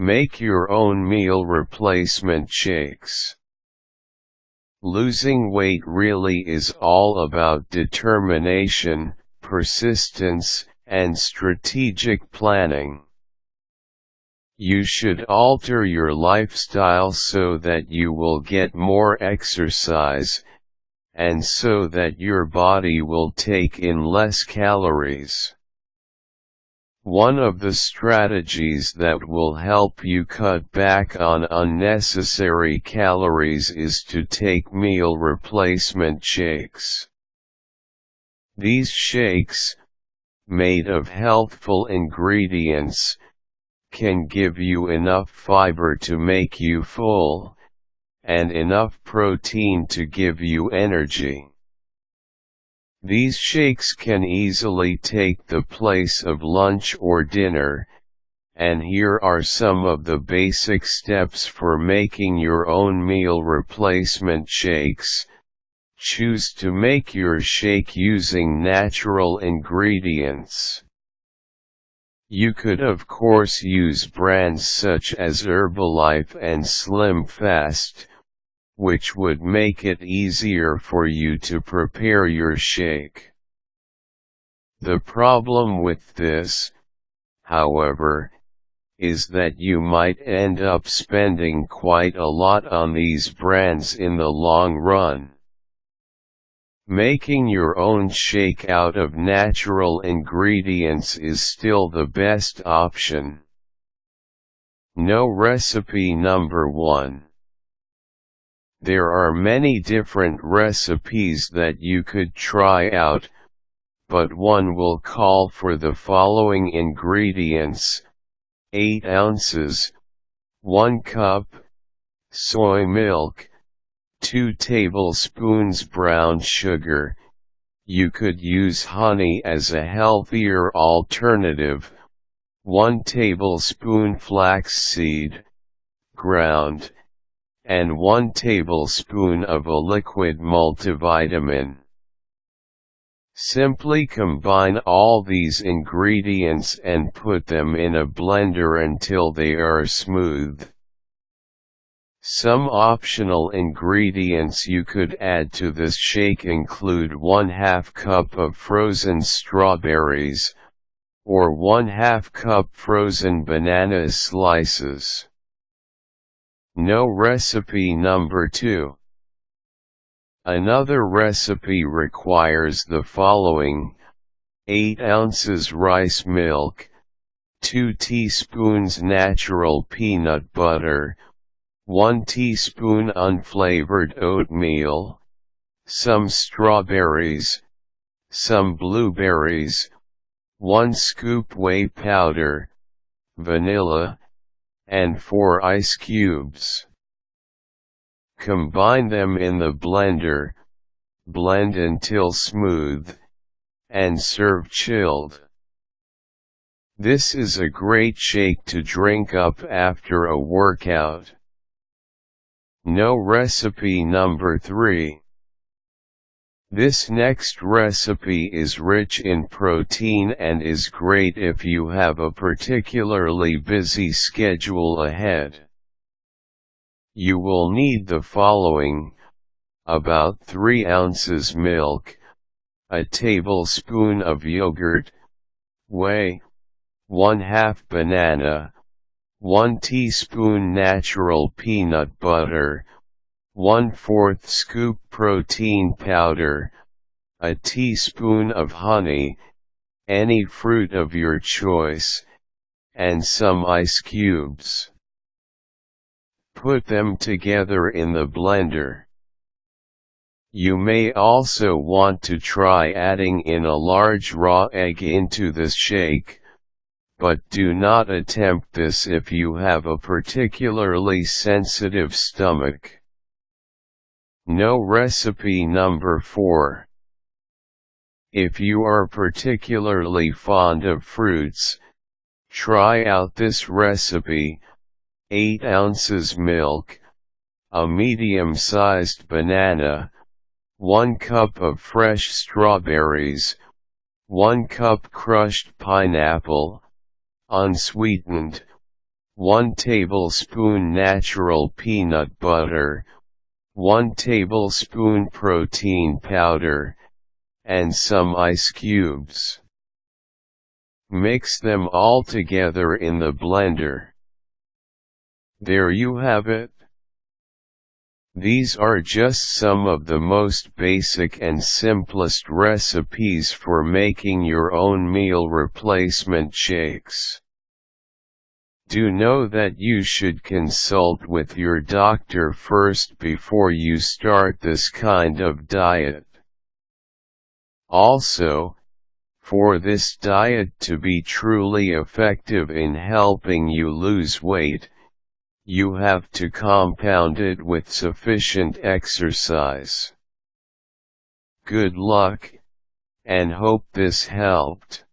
Make your own meal replacement shakes. Losing weight really is all about determination, persistence, and strategic planning. You should alter your lifestyle so that you will get more exercise, and so that your body will take in less calories. One of the strategies that will help you cut back on unnecessary calories is to take meal replacement shakes. These shakes, made of healthful ingredients, can give you enough fiber to make you full, and enough protein to give you energy. These shakes can easily take the place of lunch or dinner, and here are some of the basic steps for making your own meal replacement shakes. Choose to make your shake using natural ingredients. You could of course use brands such as Herbalife and Slimfast, which would make it easier for you to prepare your shake. The problem with this, however, is that you might end up spending quite a lot on these brands in the long run. Making your own shake out of natural ingredients is still the best option. No recipe number 1. There are many different recipes that you could try out, but one will call for the following ingredients: 8 ounces, 1 cup, soy milk, 2 tablespoons brown sugar. You could use honey as a healthier alternative, 1 tablespoon flaxseed, ground, and 1 tablespoon of a liquid multivitamin. Simply combine all these ingredients and put them in a blender until they are smooth. Some optional ingredients you could add to this shake include 1/2 cup of frozen strawberries, or 1/2 cup frozen banana slices. No recipe number 2. Another recipe requires the following: 8 ounces rice milk, 2 teaspoons natural peanut butter, 1 teaspoon unflavored oatmeal, some strawberries, some blueberries, 1 scoop whey powder, vanilla, and 4 ice cubes. Combine them in the blender, blend until smooth, and serve chilled. This is a great shake to drink up after a workout. No recipe number 3. This next recipe is rich in protein and is great if you have a particularly busy schedule ahead. You will need the following: about 3 ounces milk, a tablespoon of yogurt, whey, 1/2 banana, 1 teaspoon natural peanut butter, 1/4 scoop protein powder, a teaspoon of honey, any fruit of your choice, and some ice cubes. Put them together in the blender. You may also want to try adding in a large raw egg into the shake, but do not attempt this if you have a particularly sensitive stomach. No recipe number 4. If you are particularly fond of fruits, try out this recipe: 8 ounces milk, a medium-sized banana, 1 cup of fresh strawberries, 1 cup crushed pineapple, unsweetened, 1 tablespoon natural peanut butter, 1 tablespoon protein powder, and some ice cubes. Mix them all together in the blender. There you have it. These are just some of the most basic and simplest recipes for making your own meal replacement shakes. Do know that you should consult with your doctor first before you start this kind of diet. Also, for this diet to be truly effective in helping you lose weight, you have to compound it with sufficient exercise. Good luck, and hope this helped.